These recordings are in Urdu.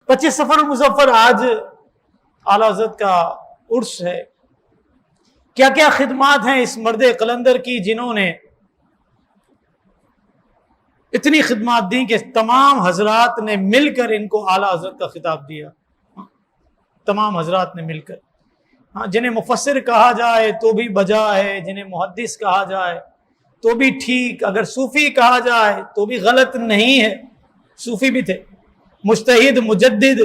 25 سفر مظفر آج اعلیٰ حضرت کا عرس ہے. کیا کیا خدمات ہیں اس مرد قلندر کی جنہوں نے اتنی خدمات دی کہ تمام حضرات نے مل کر ان کو اعلیٰ حضرت کا خطاب دیا. تمام حضرات نے مل کر. ہاں، جنہیں مفسر کہا جائے تو بھی بجا ہے، جنہیں محدث کہا جائے تو بھی ٹھیک، اگر صوفی کہا جائے تو بھی غلط نہیں ہے. صوفی بھی تھے، مجتہد مجدد،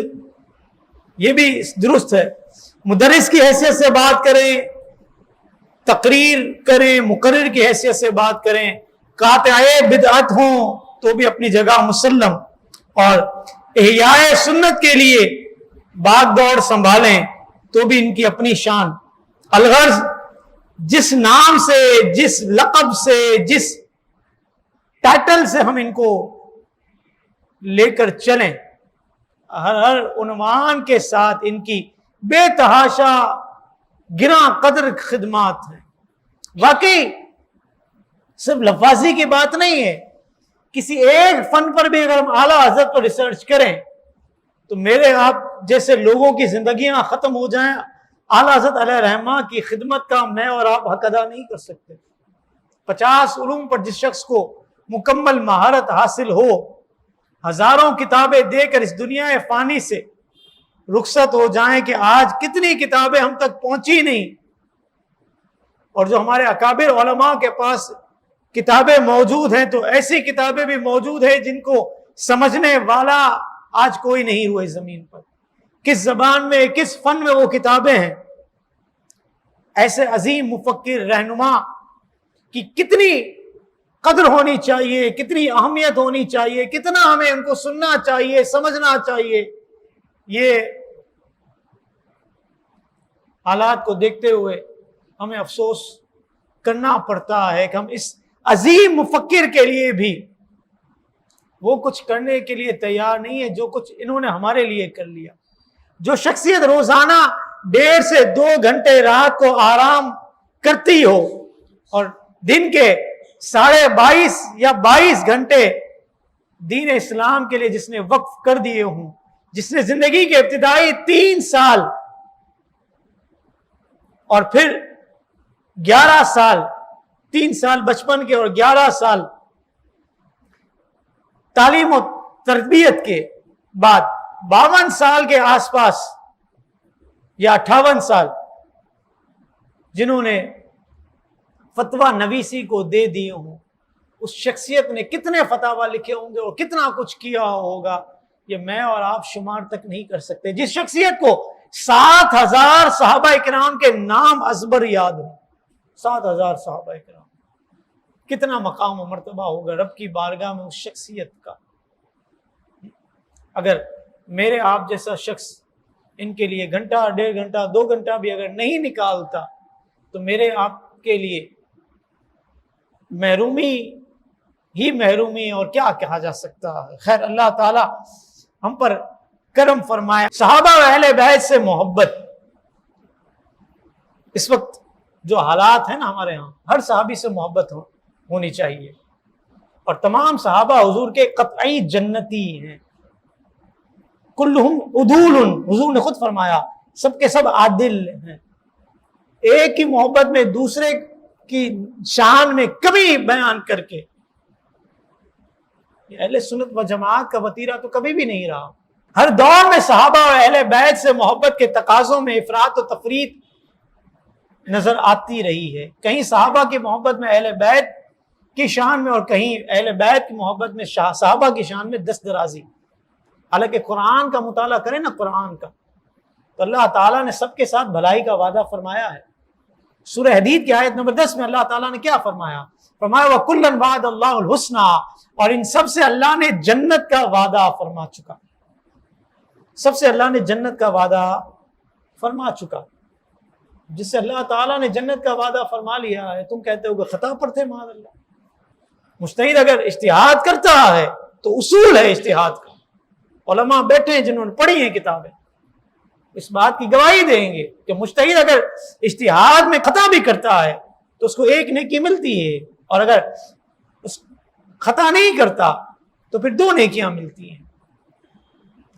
یہ بھی درست ہے. مدرس کی حیثیت سے بات کریں، تقریر کریں، مقرر کی حیثیت سے بات کریں، قاطع بدعت ہوں تو بھی اپنی جگہ مسلم، اور احیاء سنت کے لیے باغ دوڑ سنبھالیں تو بھی ان کی اپنی شان. الغرض جس نام سے، جس لقب سے، جس ٹائٹل سے ہم ان کو لے کر چلیں، ہر عنوان کے ساتھ ان کی بے تحاشا گراں قدر خدمات ہیں. واقعی صرف لفاظی کی بات نہیں ہے. کسی ایک فن پر بھی اگر ہم اعلیٰ حضرت پر ریسرچ کریں تو میرے آپ جیسے لوگوں کی زندگیاں ختم ہو جائیں. اعلیٰ حضرت علیہ رحمہ کی خدمت کا میں اور آپ حق ادا نہیں کر سکتے. 50 علوم پر جس شخص کو مکمل مہارت حاصل ہو، ہزاروں کتابیں دے کر اس دنیا فانی سے رخصت ہو جائیں کہ آج کتنی کتابیں ہم تک پہنچی نہیں، اور جو ہمارے اکابر علماء کے پاس کتابیں موجود ہیں تو ایسی کتابیں بھی موجود ہیں جن کو سمجھنے والا آج کوئی نہیں ہوئے زمین پر. کس زبان میں، کس فن میں وہ کتابیں ہیں. ایسے عظیم مفکر رہنما کی کتنی قدر ہونی چاہیے، کتنی اہمیت ہونی چاہیے، کتنا ہمیں ان کو سننا چاہیے، سمجھنا چاہیے. یہ حالات کو دیکھتے ہوئے ہمیں افسوس کرنا پڑتا ہے کہ ہم اس عظیم مفکر کے لیے بھی وہ کچھ کرنے کے لیے تیار نہیں ہے جو کچھ انہوں نے ہمارے لیے کر لیا. جو شخصیت روزانہ 1.5 سے 2 گھنٹے رات کو آرام کرتی ہو اور دن کے 22.5 یا 22 گھنٹے دین اسلام کے لیے جس نے وقف کر دیے ہوں، جس نے زندگی کے ابتدائی 3 سال اور پھر 11 سال، 3 سال بچپن کے اور 11 سال تعلیم و تربیت کے بعد 52 سال کے آس پاس یا 58 سال جنہوں نے فتویٰ نویسی کو دے دیے ہوں، اس شخصیت نے کتنے فتاویٰ لکھے ہوں گے اور کتنا کچھ کیا ہوگا، یہ میں اور آپ شمار تک نہیں کر سکتے. جس شخصیت کو 7,000 صحابہ کرام کے نام ازبر یاد ہو، 7,000 صحابہ کرام، کتنا مقام و مرتبہ ہوگا رب کی بارگاہ میں اس شخصیت کا. اگر میرے آپ جیسا شخص ان کے لیے گھنٹہ، 1.5 گھنٹہ، 2 گھنٹہ بھی اگر نہیں نکالتا تو میرے آپ کے لیے محرومی ہی محرومی، اور کیا کہا جا سکتا ہے. خیر، اللہ تعالی ہم پر کرم فرمائے. صحابہ و اہل بیت سے محبت، اس وقت جو حالات ہیں نا ہمارے ہاں، ہر صحابی سے محبت ہونی چاہیے، اور تمام صحابہ حضور کے قطعی جنتی ہیں. کلہم عدول، حضور نے خود فرمایا سب کے سب عادل ہیں. ایک کی محبت میں دوسرے کی شان میں کمی بیان کر کے اہل سنت و جماعت کا وتیرہ تو کبھی بھی نہیں رہا. ہر دور میں صحابہ اور اہل بیت سے محبت کے تقاضوں میں افراط و تفریط نظر آتی رہی ہے. کہیں صحابہ کی محبت میں اہل بیت کی شان میں، اور کہیں اہل بیت کی محبت میں صحابہ کی شان میں دست درازی. حالانکہ قرآن کا مطالعہ کریں نا، قرآن کا، تو اللہ تعالیٰ نے سب کے ساتھ بھلائی کا وعدہ فرمایا ہے. سورہ حدید کی آیت نمبر 10 میں اللہ تعالیٰ نے کیا فرمایا؟ فرمایا وَكُلًّا وَعَدَ اللَّهُ الْحُسْنَىٰ، اور ان سب سے اللہ نے جنت کا وعدہ فرما چکا. سب سے اللہ نے جنت کا وعدہ فرما چکا. جس سے اللہ تعالیٰ نے جنت کا وعدہ فرما لیا ہے، تم کہتے ہو کہ خطا پر تھے معاذ اللہ. مجتہد اگر اجتہاد کرتا ہے تو اصول ہے اجتہاد کا. علماء بیٹھے ہیں جنہوں نے پڑھی ہیں کتابیں، اس بات کی گواہی دیں گے کہ مجتہد اگر اجتہاد میں خطا بھی کرتا ہے تو اس کو 1 نیکی ملتی ہے، اور اگر اس خطا نہیں کرتا تو پھر 2 نیکیاں ملتی ہیں.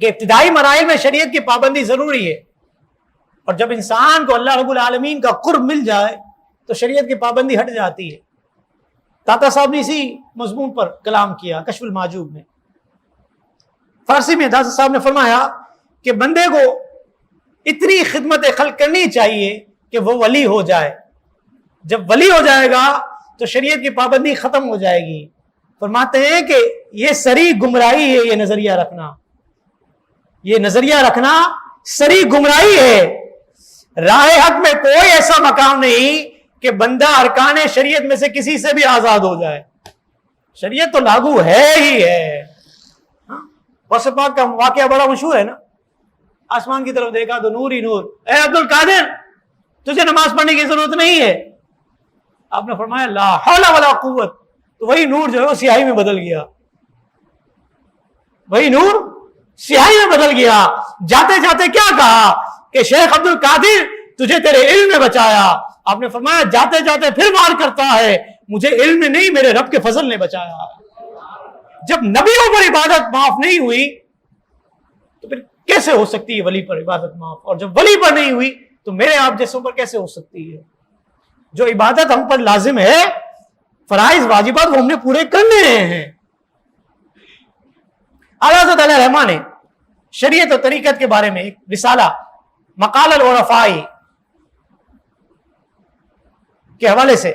کہ ابتدائی مراحل میں شریعت کی پابندی ضروری ہے، اور جب انسان کو اللہ رب العالمین کا قرب مل جائے تو شریعت کی پابندی ہٹ جاتی ہے۔ تاتا صاحب نے اسی مضمون پر کلام کیا کشف المحجوب میں۔ فارسی میں داتا صاحب نے فرمایا کہ بندے کو اتنی خدمت خلق کرنی چاہیے کہ وہ ولی ہو جائے۔ جب ولی ہو جائے گا تو شریعت کی پابندی ختم ہو جائے گی۔ فرماتے ہیں کہ یہ سری گمراہی ہے، یہ نظریہ رکھنا، یہ نظریہ رکھنا سری گمراہی ہے۔ راہ حق میں کوئی ایسا مقام نہیں کہ بندہ ارکان شریعت میں سے کسی سے بھی آزاد ہو جائے، شریعت تو لاگو ہے ہی ہے۔ غوث پاک کا واقعہ بڑا مشہور ہے نا، آسمان کی طرف دیکھا تو نور ہی نور، اے عبد القادر تجھے نماز پڑھنے کی ضرورت نہیں ہے۔ آپ نے فرمایا لا حول ولا قوت، تو وہی نور جو ہے وہ سیاہی میں بدل گیا، وہی نور سیاہی میں بدل گیا۔ جاتے جاتے کیا کہا کہ شیخ عبد القادر تجھے تیرے علم نے بچایا۔ آپ نے فرمایا جاتے جاتے پھر مار کرتا ہے، مجھے علم میں نہیں میرے رب کے فضل نے بچایا۔ جب نبیوں پر عبادت معاف نہیں ہوئی تو پھر کیسے ہو سکتی ہے ولی پر عبادت معاف؟ اور جب ولی پر نہیں ہوئی تو میرے آپ جیسوں پر کیسے ہو سکتی ہے؟ جو عبادت ہم پر لازم ہے، فرائض واجبات، وہ ہم نے پورے کرنے ہیں۔ اعلیٰ حضرت علیہ الرحمہ نے شریعت و طریقت کے بارے میں ایک رسالہ مقال العرفاء کے حوالے سے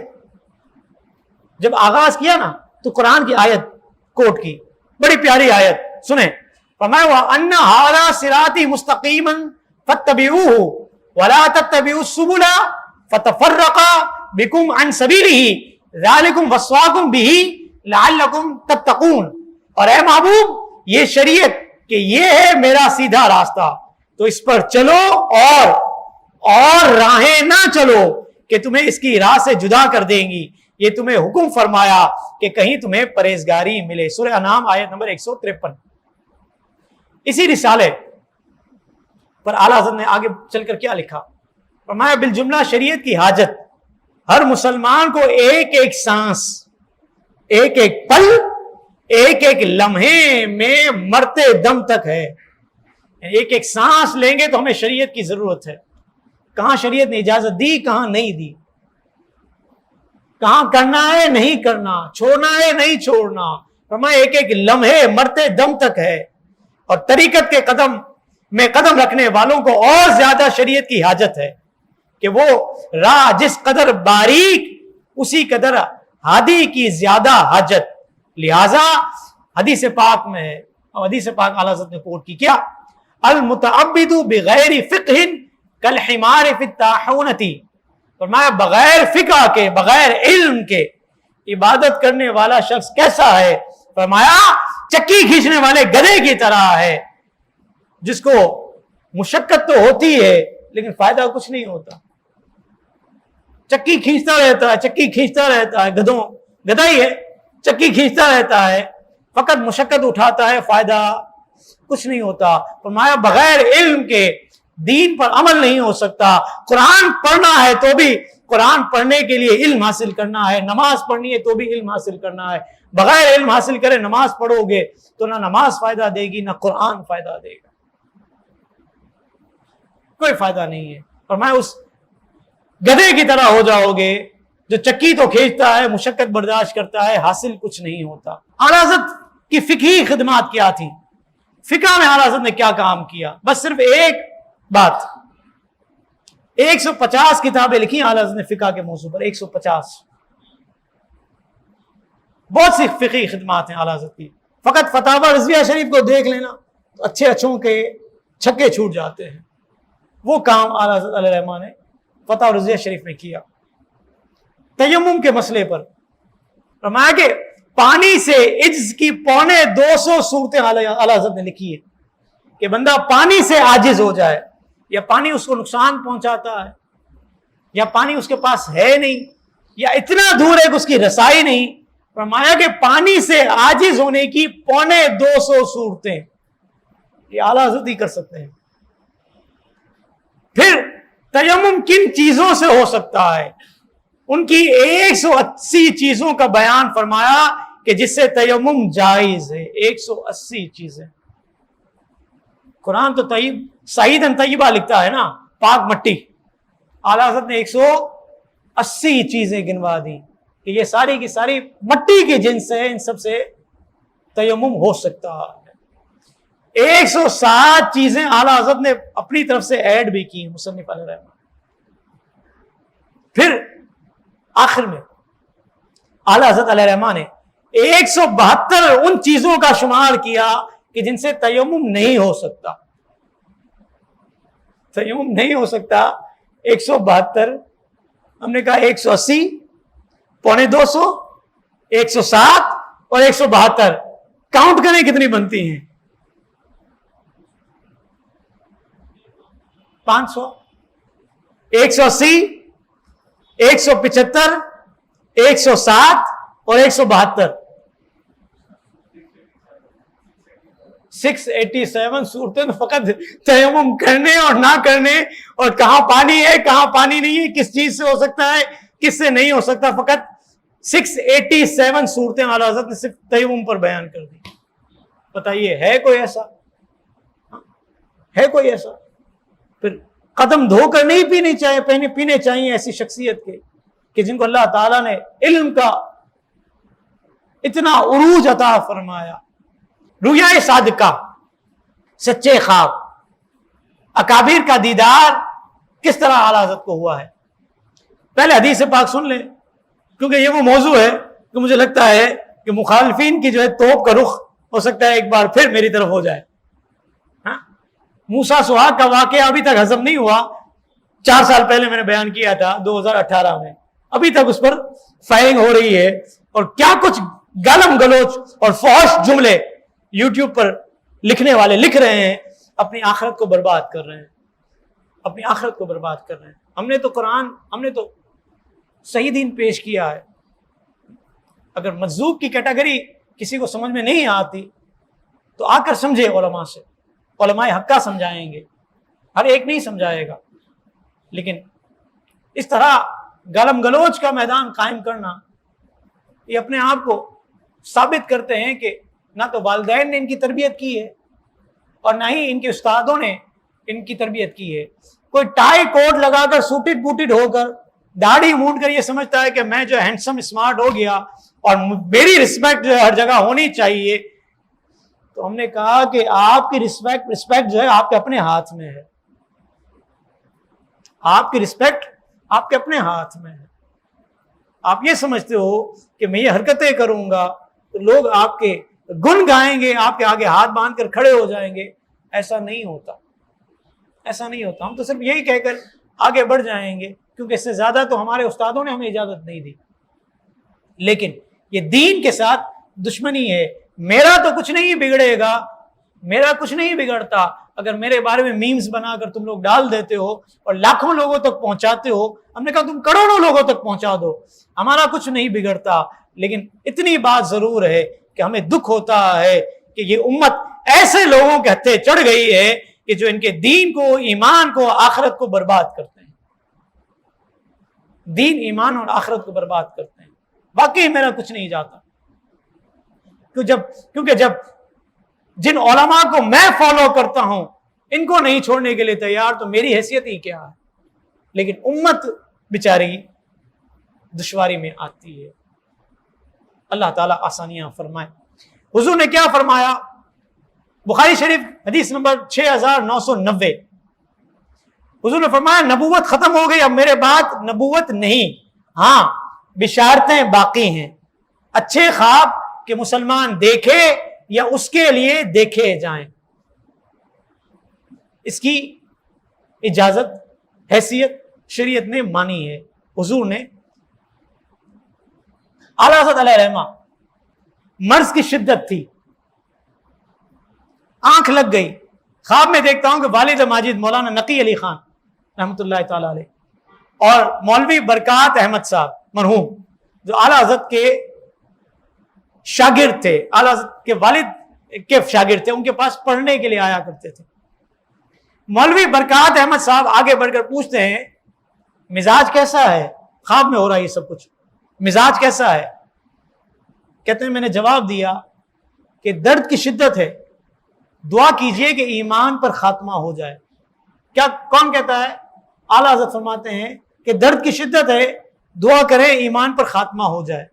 جب آغاز کیا نا تو قرآن کی آیت کوٹ کی، بڑی پیاری آیت سنیں۔ فرمایا وَأَنَّ هَذَا صِرَاطِي مُسْتَقِيمًا فَاتَّبِعُوهُ وَلَا تَتَّبِعُوا السُّبُلَ فَتَفَرَّقَ بِكُمْ عَنْ سَبِيلِهِ ذَلِكُمْ وَصَّاكُمْ بِهِ لَعَلَّكُمْ تَتَّقُونَ۔ اور اے محبوب یہ شریعت کہ یہ ہے میرا سیدھا راستہ، تو اس پر چلو اور راہیں نہ چلو کہ تمہیں اس کی راہ سے جدا کر دیں گی۔ یہ تمہیں حکم فرمایا کہ کہیں تمہیں پرہیزگاری ملے۔ سورہ انعام آیت نمبر 153۔ اسی رسالے پر اعلیٰ حضرت نے آگے چل کر کیا لکھا؟ فرمایا بالجملہ شریعت کی حاجت ہر مسلمان کو ایک ایک سانس، ایک ایک پل، ایک ایک لمحے میں مرتے دم تک ہے۔ ایک ایک سانس لیں گے تو ہمیں شریعت کی ضرورت ہے۔ کہاں شریعت نے اجازت دی، کہاں نہیں دی، کہاں کرنا ہے نہیں کرنا، چھوڑنا ہے نہیں چھوڑنا۔ فرمایا ایک ایک لمحے مرتے دم تک ہے۔ اور طریقت کے قدم میں قدم رکھنے والوں کو اور زیادہ شریعت کی حاجت ہے کہ وہ راہ جس قدر باریک اسی قدر ہادی کی زیادہ حاجت۔ لہذا حدیث پاک میں، اور حدیث پاک اعلیٰ حضرت نے کوٹ کی کیا؟ المتعبد بغیر فقہ کالحمار فی الطاحونۃ۔ فرمایا بغیر فقہ کے، بغیر علم کے عبادت کرنے والا شخص کیسا ہے؟ فرمایا چکی کھینچنے والے گدھے کی طرح ہے، جس کو مشقت تو ہوتی ہے لیکن فائدہ کچھ نہیں ہوتا۔ چکی کھینچتا رہتا ہے، چکی کھینچتا رہتا ہے، گدھا ہی ہے، چکی کھینچتا رہتا ہے، فقط مشقت اٹھاتا ہے، فائدہ کچھ نہیں ہوتا۔ فرمایا بغیر علم کے دین پر عمل نہیں ہو سکتا۔ قرآن پڑھنا ہے تو بھی قرآن پڑھنے کے لیے علم حاصل کرنا ہے، نماز پڑھنی ہے تو بھی علم حاصل کرنا ہے۔ بغیر علم حاصل کرے نماز پڑھو گے تو نہ نماز فائدہ دے گی نہ قرآن فائدہ دے گا، کوئی فائدہ نہیں ہے۔ فرمایا اس گدھے کی طرح ہو جاؤ گے جو چکی تو کھینچتا ہے، مشقت برداشت کرتا ہے، حاصل کچھ نہیں ہوتا۔ اعلیٰ حضرت کی فقہی خدمات کیا تھی؟ فقہ میں اعلیٰ حضرت نے کیا کام کیا؟ بس صرف ایک بات، 150 کتابیں لکھی اعلیٰ حضرت نے فقہ کے موضوع پر، 150۔ بہت سی فقہی خدمات ہیں اعلیٰ حضرت کی۔ فقط فتاوی رضویہ شریف کو دیکھ لینا تو اچھے اچھوں کے چھکے چھوٹ جاتے ہیں۔ وہ کام اعلیٰ حضرت علیہ الرحمہ نے فتاوی رضویہ شریف میں کیا۔ تیمم کے مسئلے پر فرمایا کہ پانی سے عجز کی 250 صورتیں اعلیٰ حضرت نے لکھی ہے کہ بندہ پانی سے عاجز ہو جائے، یا پانی اس کو نقصان پہنچاتا ہے، یا پانی اس کے پاس ہے نہیں، یا اتنا دور ہے کہ اس کی رسائی نہیں۔ فرمایا کہ پانی سے عاجز ہونے کی 250 صورتیں یہ اعلیٰ حضرت ہی کر سکتے ہیں۔ پھر تیمم کن چیزوں سے ہو سکتا ہے؟ ان کی 180 چیزوں کا بیان فرمایا کہ جس سے تیمم جائز ہے۔ 180 چیزیں قرآن تو طیب سعیدن طیبہ لکھتا ہے نا، پاک مٹی. اعلیٰ حضرت نے 180 چیزیں گنوا دی کہ یہ ساری کی ساری مٹی کی جنس ہے، ان سب سے تیمم ہو سکتا ہے. 160 چیزیں اعلیٰ حضرت نے اپنی طرف سے ایڈ بھی کی مصنف علیہ الرحمہ. پھر آخر میں اعلیٰ حضرت علیہ الرحمہ نے 172 ان چیزوں کا شمار کیا کہ جن سے تیمم نہیں ہو سکتا. تیمم نہیں ہو سکتا 172. ہم نے کہا 180، 250، 160 اور 172. کاؤنٹ کریں کتنی بنتی ہیں؟ 500. 180، 175، 160 اور 172. 687 صورتیں فقط تیمم کرنے اور نہ کرنے، اور کہاں پانی ہے کہاں پانی نہیں ہے، کس چیز سے ہو سکتا ہے کس سے نہیں ہو سکتا. فقط 687 صورتیں اعلیٰ حضرت نے صرف تیمم پر بیان کر دی. بتائیے ہے کوئی ایسا؟ ہے کوئی ایسا؟ پھر قدم دھو کر نہیں پینے چاہیے ایسی شخصیت کے کہ جن کو اللہ تعالیٰ نے علم کا اتنا عروج عطا فرمایا. رؤیا صادقہ، سچے خواب، اکابر کا دیدار کس طرح اعلیٰ حضرت کو ہوا ہے. پہلے حدیث پاک سن لیں، کیونکہ یہ وہ موضوع ہے کہ مجھے لگتا ہے کہ مخالفین کی جو ہے توپ کا رخ ہو سکتا ہے ایک بار پھر میری طرف ہو جائے. موسیٰ سہاگ کا واقعہ ابھی تک ہضم نہیں ہوا. 4 سال پہلے میں نے بیان کیا تھا 2018 میں، ابھی تک اس پر فائرنگ ہو رہی ہے، اور کیا کچھ گالم گلوچ اور فحش جملے یوٹیوب پر لکھنے والے لکھ رہے ہیں. اپنی آخرت کو برباد کر رہے ہیں، اپنی آخرت کو برباد کر رہے ہیں. ہم نے تو قرآن، ہم نے تو صحیح دین پیش کیا ہے. اگر مجذوب کی کیٹیگری کسی کو سمجھ میں نہیں آتی تو آ کر سمجھے علماء سے، علماء حقہ سمجھائیں گے، ہر ایک نہیں سمجھائے گا. لیکن اس طرح گالم گلوچ کا میدان قائم کرنا، یہ اپنے آپ کو ثابت کرتے ہیں کہ نہ تو والدین نے ان کی تربیت کی ہے اور نہ ہی ان کے استادوں نے ان کی تربیت کی ہے. کوئی ٹائی کوٹ لگا کر سوٹڈ بوٹڈ ہو کر داڑھی مونڈ کر یہ سمجھتا ہے کہ میں جو ہینڈسم اسمارٹ ہو گیا اور میری رسپیکٹ جو ہے ہر جگہ ہونی چاہیے. تو ہم نے کہا کہ آپ کی رسپیکٹ جو ہے آپ کے اپنے ہاتھ میں ہے. آپ کی رسپیکٹ آپ کے اپنے ہاتھ میں ہے. آپ یہ سمجھتے ہو کہ میں یہ حرکتیں کروں گا تو لوگ آپ کے گن گائیں گے، آپ کے آگے ہاتھ باندھ کر کھڑے ہو جائیں گے. ایسا نہیں ہوتا، ایسا نہیں ہوتا. ہم تو صرف یہی کہہ کر آگے بڑھ جائیں گے کیونکہ اس سے زیادہ تو ہمارے استادوں نے ہمیں اجازت نہیں دی. لیکن یہ دین کے ساتھ دشمنی ہے. میرا تو کچھ نہیں بگڑے گا، میرا کچھ نہیں بگڑتا اگر میرے بارے میں میمز بنا کر تم لوگ ڈال دیتے ہو اور لاکھوں لوگوں تک پہنچاتے ہو. ہم نے کہا تم کروڑوں لوگوں تک پہنچا دو، ہمارا کچھ نہیں بگڑتا. لیکن اتنی بات ضرور ہے کہ ہمیں دکھ ہوتا ہے کہ یہ امت ایسے لوگوں کے ہتھے چڑھ گئی ہے کہ جو ان کے دین کو، ایمان کو، آخرت کو برباد کرتے ہیں. دین، ایمان اور آخرت کو برباد کرتے ہیں. واقعی میرا کچھ نہیں جاتا، کیونکہ جب جن علماء کو میں فالو کرتا ہوں ان کو نہیں چھوڑنے کے لیے تیار تو میری حیثیت ہی کیا ہے. لیکن امت بیچاری دشواری میں آتی ہے. اللہ تعالیٰ آسانیاں فرمائے. حضور نے کیا فرمایا؟ بخاری شریف حدیث نمبر 6990. حضور نے فرمایا نبوت ختم ہو گئی، اب میرے بعد نبوت نہیں، ہاں بشارتیں باقی ہیں. اچھے خواب کہ مسلمان دیکھے یا اس کے لیے دیکھے جائیں، اس کی اجازت، حیثیت شریعت نے مانی ہے. حضور نے اعلیٰ حضرت علیہ رحمہ، مرض کی شدت تھی، آنکھ لگ گئی. خواب میں دیکھتا ہوں کہ والد ماجد مولانا نقی علی خان رحمۃ اللہ تعالی علیہ اور مولوی برکات احمد صاحب مرحوم، جو اعلیٰ حضرت کے شاگرد تھے، اعلیٰ حضرت کے والد کے شاگرد تھے، ان کے پاس پڑھنے کے لیے آیا کرتے تھے. مولوی برکات احمد صاحب آگے بڑھ کر پوچھتے ہیں مزاج کیسا ہے؟ خواب میں ہو رہا ہے یہ سب کچھ. مزاج کیسا ہے؟ کہتے ہیں میں نے جواب دیا کہ درد کی شدت ہے، دعا کیجئے کہ ایمان پر خاتمہ ہو جائے. کیا کون کہتا ہے؟ اعلیٰ حضرت فرماتے ہیں کہ درد کی شدت ہے، دعا کریں ایمان پر خاتمہ ہو جائے.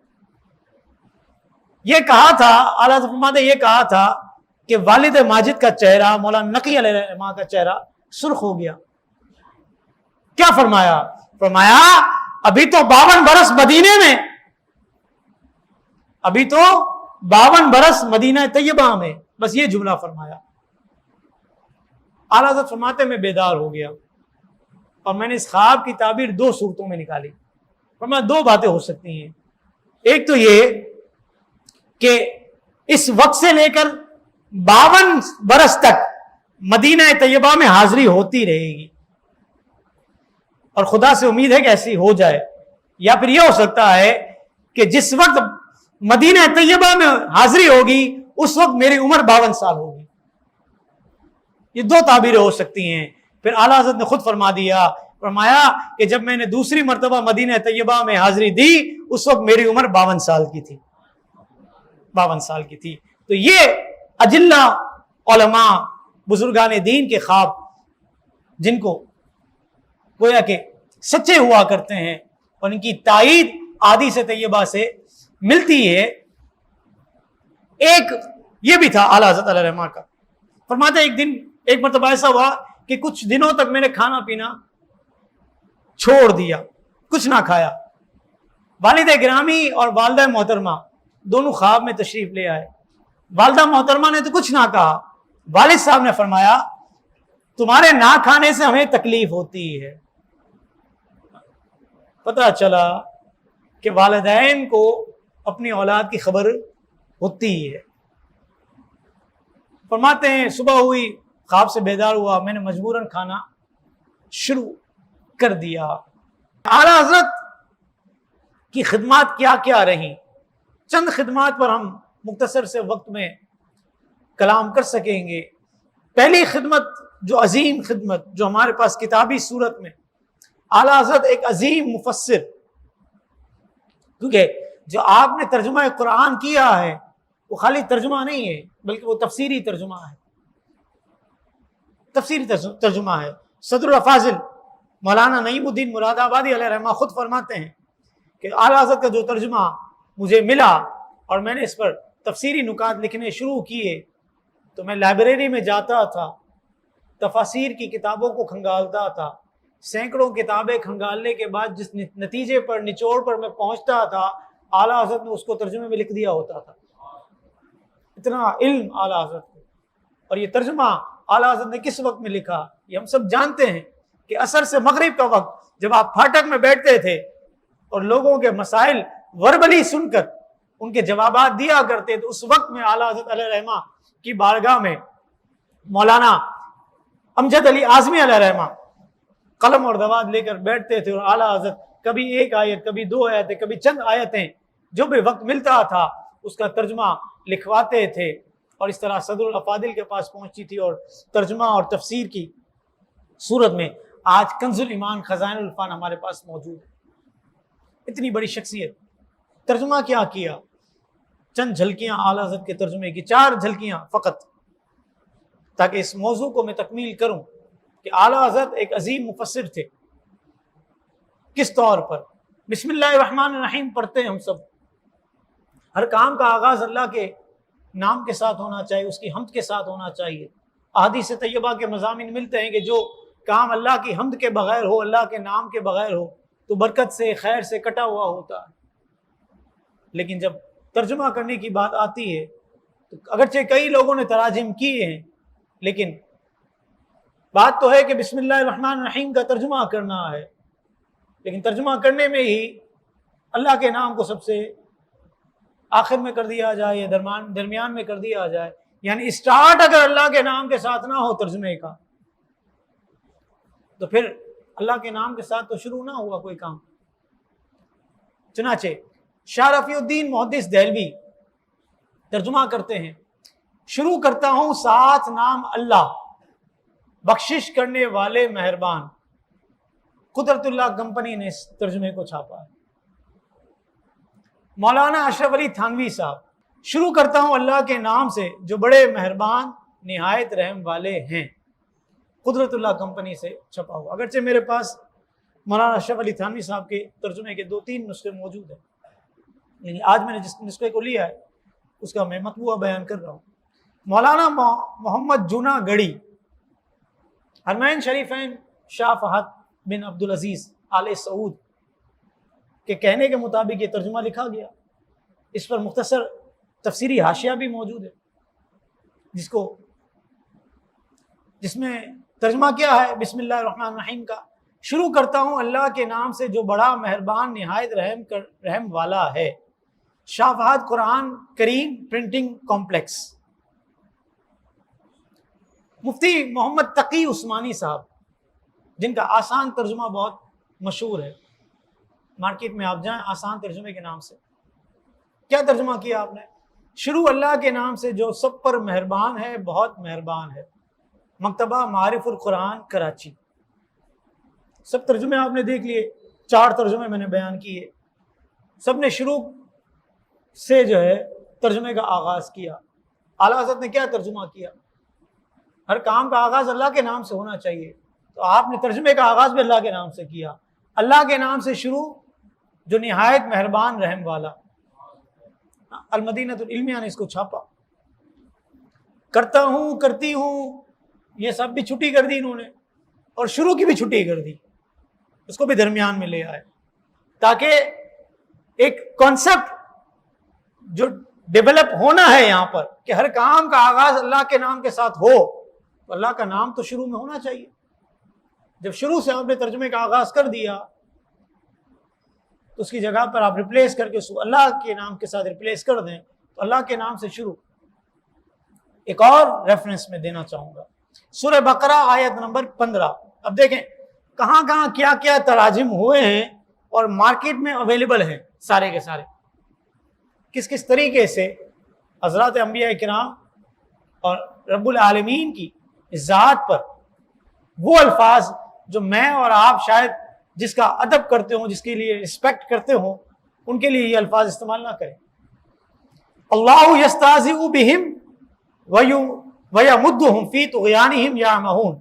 یہ کہا تھا اعلیٰ حضرت فرماتے ہیں، یہ کہا تھا کہ والد ماجد کا چہرہ، مولانا نقی علیہ الرحمہ کا چہرہ سرخ ہو گیا. کیا فرمایا؟ فرمایا ابھی تو 52 برس مدینے میں، ابھی تو 52 برس مدینہ طیبہ میں، بس یہ جملہ فرمایا. اعلیٰ حضرت فرماتے میں بیدار ہو گیا اور میں نے اس خواب کی تعبیر 2 صورتوں میں نکالی. فرمایا 2 باتیں ہو سکتی ہیں. ایک تو یہ کہ اس وقت سے لے کر 52 برس تک مدینہ طیبہ میں حاضری ہوتی رہے گی، اور خدا سے امید ہے کہ ایسی ہو جائے. یا پھر یہ ہو سکتا ہے کہ جس وقت مدینہ طیبہ میں حاضری ہوگی اس وقت میری عمر 52 سال ہوگی. یہ 2 تعبیریں ہو سکتی ہیں. پھر اعلیٰ حضرت نے خود فرما دیا، فرمایا کہ جب میں نے دوسری مرتبہ مدینہ طیبہ میں حاضری دی اس وقت میری عمر 52 سال کی تھی، 52 سال کی تھی. تو یہ اجلہ علماء بزرگان دین کے خواب جن کو گویا کہ سچے ہوا کرتے ہیں اور ان کی تائید احادیث طیبہ سے ملتی ہے. ایک یہ بھی تھا اعلیٰ حضرت علیہ الرحمہ کا. فرماتے ایک دن ایک مرتبہ ایسا ہوا کہ کچھ دنوں تک میں نے کھانا پینا چھوڑ دیا، کچھ نہ کھایا. والد گرامی اور والدہ محترمہ دونوں خواب میں تشریف لے آئے. والدہ محترمہ نے تو کچھ نہ کہا، والد صاحب نے فرمایا تمہارے نہ کھانے سے ہمیں تکلیف ہوتی ہے. پتہ چلا کہ والدین کو اپنی اولاد کی خبر ہوتی ہے. فرماتے ہیں صبح ہوئی، خواب سے بیدار ہوا، میں نے مجبوراً کھانا شروع کر دیا. اعلیٰ حضرت کی خدمات کیا کیا رہی، چند خدمات پر ہم مختصر سے وقت میں کلام کر سکیں گے. پہلی خدمت جو عظیم خدمت جو ہمارے پاس کتابی صورت میں، اعلیٰ حضرت ایک عظیم مفسر، کیونکہ جو آپ نے ترجمہ قرآن کیا ہے وہ خالی ترجمہ نہیں ہے بلکہ وہ تفسیری ترجمہ ہے، تفسیری ترجمہ ہے. صدر الافاضل مولانا نعیم الدین مراد آبادی علیہ رحمہ خود فرماتے ہیں کہ اعلیٰ حضرت کا جو ترجمہ مجھے ملا اور میں نے اس پر تفسیری نکات لکھنے شروع کیے تو میں لائبریری میں جاتا تھا، تفاسیر کی کتابوں کو کھنگالتا تھا. سینکڑوں کتابیں کھنگالنے کے بعد جس نتیجے پر، نچوڑ پر میں پہنچتا تھا، اعلیٰ حضرت نے اس کو ترجمے میں لکھ دیا ہوتا تھا. اتنا علم اعلیٰ حضرت کو. اور یہ ترجمہ اعلیٰ حضرت نے کس وقت میں لکھا یہ ہم سب جانتے ہیں کہ عصر سے مغرب کا وقت جب آپ پھاٹک میں بیٹھتے تھے اور لوگوں کے مسائل وربلی سن کر ان کے جوابات دیا کرتے، تو اس وقت میں اعلیٰ حضرت علیہ رحمہ کی بارگاہ میں مولانا امجد علی اعظمی علیہ رحمہ قلم اور دوات لے کر بیٹھتے تھے، اور اعلیٰ حضرت کبھی ایک آیت، کبھی 2 آیتیں، کبھی چند آیتیں، جو بھی وقت ملتا تھا اس کا ترجمہ لکھواتے تھے. اور اس طرح صدر الافاضل کے پاس پہنچتی تھی اور ترجمہ اور تفسیر کی صورت میں آج کنز الایمان خزائن العرفان ہمارے پاس موجود ہے. اتنی بڑی شخصیت. ترجمہ کیا کیا؟ چند جھلکیاں اعلیٰ حضرت کے ترجمے کی، 4 جھلکیاں فقط، تاکہ اس موضوع کو میں تکمیل کروں کہ اعلیٰ حضرت ایک عظیم مفسر تھے. کس طور پر؟ بسم اللہ الرحمن الرحیم پڑھتے ہیں ہم سب. ہر کام کا آغاز اللہ کے نام کے ساتھ ہونا چاہیے، اس کی حمد کے ساتھ ہونا چاہیے. احادیث طیبہ کے مضامین ملتے ہیں کہ جو کام اللہ کی حمد کے بغیر ہو، اللہ کے نام کے بغیر ہو، تو برکت سے، خیر سے کٹا ہوا ہوتا ہے. لیکن جب ترجمہ کرنے کی بات آتی ہے تو اگرچہ کئی لوگوں نے تراجم کیے ہیں، لیکن بات تو ہے کہ بسم اللہ الرحمن الرحیم کا ترجمہ کرنا ہے. لیکن ترجمہ کرنے میں ہی اللہ کے نام کو سب سے آخر میں کر دیا جائے یا درمیان میں کر دیا جائے، یعنی اسٹارٹ اگر اللہ کے نام کے ساتھ نہ ہو ترجمے کا تو پھر اللہ کے نام کے ساتھ تو شروع نہ ہوا کوئی کام. چنانچہ شاہ رفیع الدین محدث دہلوی ترجمہ کرتے ہیں، شروع کرتا ہوں ساتھ نام اللہ، بخشش کرنے والے مہربان. قدرت اللہ کمپنی نے اس ترجمے کو چھاپا ہے. مولانا اشرف علی تھانوی صاحب، شروع کرتا ہوں اللہ کے نام سے جو بڑے مہربان نہایت رحم والے ہیں، قدرت اللہ کمپنی سے چھپا ہوا۔ اگرچہ میرے پاس مولانا اشرف علی تھانوی صاحب کے ترجمے کے 2-3 نسخے موجود ہیں، لیکن آج میں نے جس نسخے کو لیا ہے اس کا میں مطبوعہ بیان کر رہا ہوں۔ مولانا محمد جونا گڑی، حرمین شریفین شاہ فہد بن عبدالعزیز آل سعود کے کہنے کے مطابق یہ ترجمہ لکھا گیا۔ اس پر مختصر تفسیری حاشیہ بھی موجود ہے، جس میں ترجمہ کیا ہے بسم اللہ الرحمن الرحیم کا: شروع کرتا ہوں اللہ کے نام سے جو بڑا مہربان نہایت رحم والا ہے۔ شاہ فہد قرآن کریم پرنٹنگ کمپلیکس۔ مفتی محمد تقی عثمانی صاحب، جن کا آسان ترجمہ بہت مشہور ہے، مارکیٹ میں آپ جائیں آسان ترجمے کے نام سے، کیا ترجمہ کیا آپ نے؟ شروع اللہ کے نام سے جو سب پر مہربان ہے، بہت مہربان ہے۔ مکتبہ معارف القرآن کراچی۔ سب ترجمے آپ نے دیکھ لیے، 4 ترجمے میں نے بیان کیے، سب نے شروع سے جو ہے ترجمے کا آغاز کیا۔ اعلیٰ حضرت نے کیا ترجمہ کیا؟ ہر کام کا آغاز اللہ کے نام سے ہونا چاہیے، تو آپ نے ترجمے کا آغاز بھی اللہ کے نام سے کیا۔ اللہ کے نام سے شروع جو نہایت مہربان رحم والا۔ المدینہ العلمیہ نے اس کو چھاپا۔ کرتا ہوں، کرتی ہوں، یہ سب بھی چھٹی کر دی انہوں نے، اور شروع کی بھی چھٹی کر دی، اس کو بھی درمیان میں لے آئے، تاکہ ایک کانسیپٹ جو ڈیولپ ہونا ہے یہاں پر کہ ہر کام کا آغاز اللہ کے نام کے ساتھ ہو، تو اللہ کا نام تو شروع میں ہونا چاہیے۔ جب شروع سے آپ نے ترجمے کا آغاز کر دیا تو اس کی جگہ پر آپ ریپلیس کر کے اس کو اللہ کے نام کے ساتھ ریپلیس کر دیں، تو اللہ کے نام سے شروع۔ ایک اور ریفرنس میں دینا چاہوں گا، سورہ بقرہ آیت نمبر 15۔ اب دیکھیں کہاں کہاں کیا کیا تراجم ہوئے ہیں اور مارکیٹ میں اویلیبل ہیں سارے کے سارے، کس کس طریقے سے حضرات انبیاء کرام اور رب العالمین کی ذات پر وہ الفاظ جو میں اور آپ شاید جس کا ادب کرتے ہوں، جس کے لیے رسپیکٹ کرتے ہوں، ان کے لیے یہ الفاظ استعمال نہ کریں۔ اللہ یستہزئ بہم ویمدہم فی طغیانہم یعمہون۔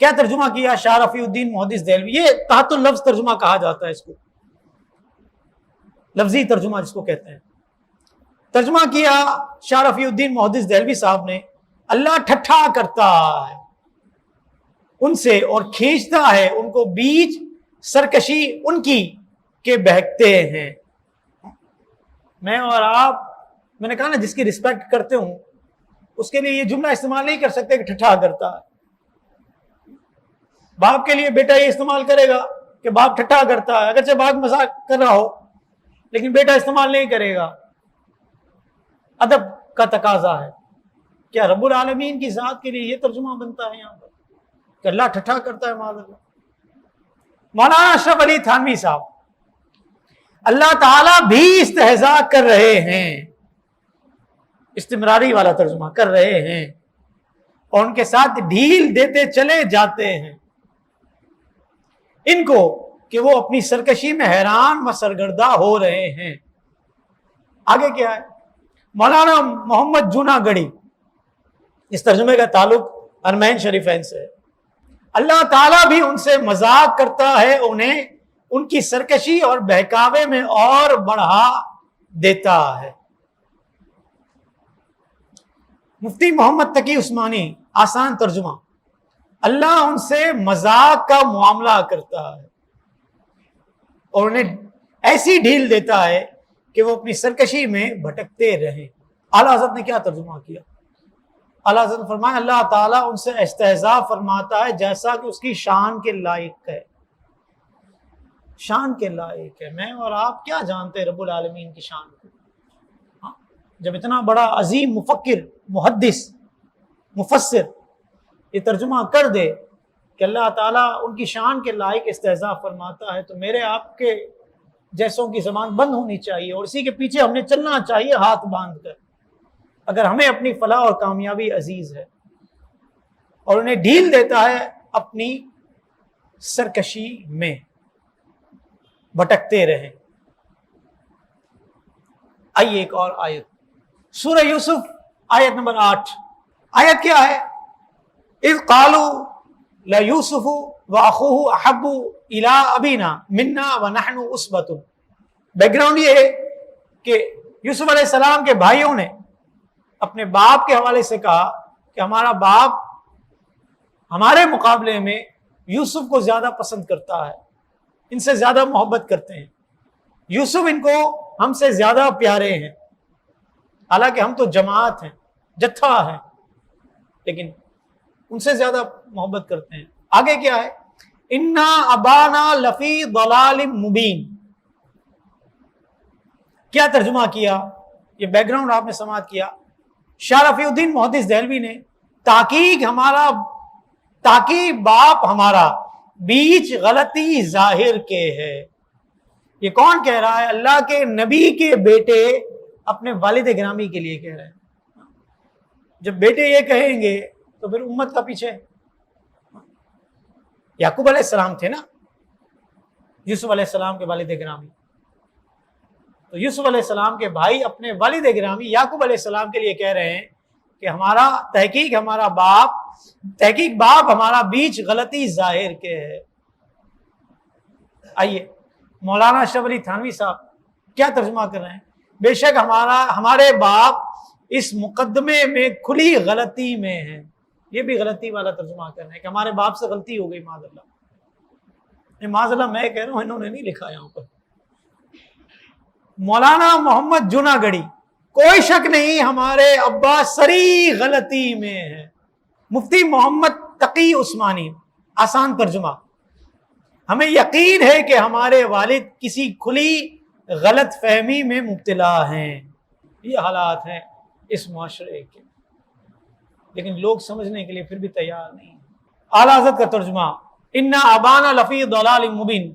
کیا ترجمہ کیا شاہ رفیع الدین محدث دہلوی؟ یہ تحت اللفظ ترجمہ کہا جاتا ہے اس کو، لفظی ترجمہ جس کو کہتے ہیں۔ ترجمہ کیا شاہ رفیع الدین محدث دہلوی صاحب نے: اللہ ٹھٹھا کرتا ہے ان سے اور کھینچتا ہے ان کو بیچ سرکشی ان کی کہ بہکتے ہیں۔ میں اور آپ، میں نے کہا نا، جس کی رسپیکٹ کرتے ہوں اس کے لیے یہ جملہ استعمال نہیں کر سکتے کہ ٹھٹھا کرتا ہے۔ باپ کے لیے بیٹا یہ استعمال کرے گا کہ باپ ٹھٹھا کرتا ہے، اگرچہ باپ مذاق کر رہا ہو لیکن بیٹا استعمال نہیں کرے گا، ادب کا تقاضا ہے۔ کیا رب العالمین کی ذات کے لیے یہ ترجمہ بنتا ہے یہاں پر کہ اللہ ٹھٹھا کرتا ہے؟ معاذ اللہ۔ مولانا اشرف علی تھانوی صاحب: اللہ تعالیٰ بھی استہزاء کر رہے ہیں، استمراری والا ترجمہ کر رہے ہیں، اور ان کے ساتھ ڈھیل دیتے چلے جاتے ہیں ان کو کہ وہ اپنی سرکشی میں حیران و سرگردہ ہو رہے ہیں۔ آگے کیا ہے؟ مولانا محمد جونا گڑی، اس ترجمے کا تعلق حرمین شریفین سے ہے۔ اللہ تعالیٰ بھی ان سے مذاق کرتا ہے، انہیں ان کی سرکشی اور بہکاوے میں اور بڑھا دیتا ہے۔ مفتی محمد تقی عثمانی، آسان ترجمہ: اللہ ان سے مذاق کا معاملہ کرتا ہے اور انہیں ایسی ڈھیل دیتا ہے کہ وہ اپنی سرکشی میں بھٹکتے رہیں۔ اعلیٰ حضرت نے کیا ترجمہ کیا؟ اعلیٰ حضرت نے فرمایا اللہ تعالیٰ ان سے استہزاء فرماتا ہے جیسا کہ اس کی شان کے لائق ہے۔ شان کے لائق ہے۔ میں اور آپ کیا جانتے رب العالمین کی شان کو؟ جب اتنا بڑا عظیم مفکر، محدث، مفسر یہ ترجمہ کر دے کہ اللہ تعالیٰ ان کی شان کے لائق استہزاء فرماتا ہے، تو میرے آپ کے جیسوں کی زبان بند ہونی چاہیے اور اسی کے پیچھے ہم نے چلنا چاہیے ہاتھ باندھ کر، اگر ہمیں اپنی فلاح اور کامیابی عزیز ہے۔ اور انہیں ڈھیل دیتا ہے اپنی سرکشی میں، بھٹکتے رہیں۔ آئیے ایک اور آیت، سورہ یوسف آیت نمبر 8. آیت کیا ہے؟ اذ قالوا لیوسف واخوہ احب الی ابینا منا ونحن عصبۃ. بیک گراؤنڈ یہ ہے کہ یوسف علیہ السلام کے بھائیوں نے اپنے باپ کے حوالے سے کہا کہ ہمارا باپ ہمارے مقابلے میں یوسف کو زیادہ پسند کرتا ہے، ان سے زیادہ محبت کرتے ہیں، یوسف ان کو ہم سے زیادہ پیارے ہیں، حالانکہ ہم تو جماعت ہیں، جتھا ہیں، لیکن ان سے زیادہ محبت کرتے ہیں. آگے کیا ہے؟ انا ابانا لفی ضلال مبین. کیا ترجمہ کیا؟ یہ بیک گراؤنڈ آپ نے سماعت کیا. شاہ رفیع الدین محدث دہلوی نے تحقیق باپ ہمارا بیچ غلطی ظاہر کے ہے. یہ کون کہہ رہا ہے؟ اللہ کے نبی کے بیٹے اپنے والد گرامی کے لیے کہہ رہے ہیں. جب بیٹے یہ کہیں گے تو پھر امت کا پیچھے. یعقوب علیہ السلام تھے نا یوسف علیہ السلام کے والد گرامی، تو یوسف علیہ السلام کے بھائی اپنے والد گرامی یعقوب علیہ السلام کے لیے کہہ رہے ہیں کہ تحقیق باپ ہمارا بیچ غلطی ظاہر کے ہے. آئیے مولانا اشرف علی تھانوی صاحب کیا ترجمہ کر رہے ہیں؟ بے شک ہمارے باپ اس مقدمے میں کھلی غلطی میں ہیں. یہ بھی غلطی والا ترجمہ کر رہے ہیں کہ ہمارے باپ سے غلطی ہو گئی، معاذ اللہ. معاذ اللہ میں کہہ رہا ہوں، انہوں نے نہیں لکھا یہاں پر. مولانا محمد جنا گڑی، کوئی شک نہیں ہمارے ابا سری غلطی میں ہے. مفتی محمد تقی عثمانی، آسان ترجمہ، ہمیں یقین ہے کہ ہمارے والد کسی کھلی غلط فہمی میں مبتلا ہیں. یہ حالات ہیں اس معاشرے کے، لیکن لوگ سمجھنے کے لیے پھر بھی تیار نہیں. اعلیٰ حضرت کا ترجمہ، انا ابانا لفی ضلال مبین،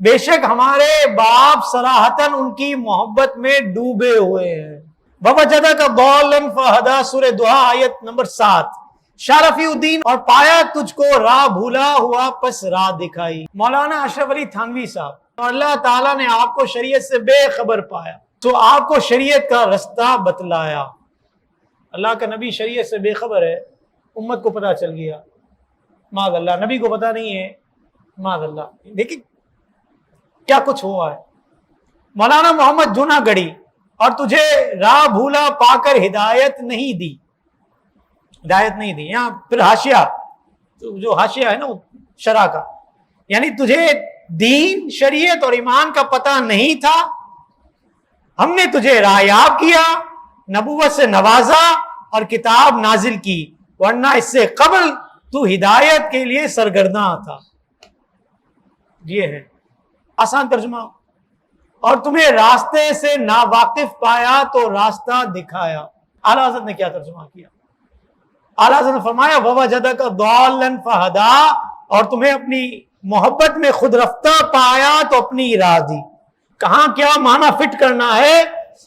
بے شک ہمارے باپ صراحتاً ان کی محبت میں ڈوبے ہوئے ہیں. ووجدک ضالا فہدی، سورہ دہا آیت نمبر 7. شاہ رفیع الدین، اور پایا تجھ کو راہ بھولا ہوا پس راہ دکھائی. مولانا اشرف علی تھانوی صاحب، اور اللہ تعالیٰ نے آپ کو شریعت سے بے خبر پایا تو آپ کو شریعت کا رستہ بتلایا. اللہ کا نبی شریعت سے بے خبر ہے، امت کو پتہ چل گیا، معاذ اللہ. نبی کو پتہ نہیں ہے، معاذ اللہ. دیکھیں کیا کچھ ہوا ہے. مولانا محمد جنا گڑی، اور تجھے راہ بھولا پا کر ہدایت نہیں دی. یہاں پھر حاشیہ، جو حاشیہ ہے نا شرع کا، یعنی تجھے دین، شریعت اور ایمان کا پتہ نہیں تھا، ہم نے تجھے راہیاب کیا، نبوت سے نوازا اور کتاب نازل کی، ورنہ اس سے قبل تو ہدایت کے لیے سرگرداں تھا. یہ ہے آسان ترجمہ. اور تمہیں راستے سے ناواقف پایا تو راستہ دکھایا. اعلیٰ حضرت نے کیا ترجمہ کیا؟ اعلیٰ حضرت نے فرمایا ووجدک ضالا فہدی، اور تمہیں اپنی محبت میں خود رفتہ پایا تو اپنی راہ دی. کہاں کیا معنی فٹ کرنا ہے،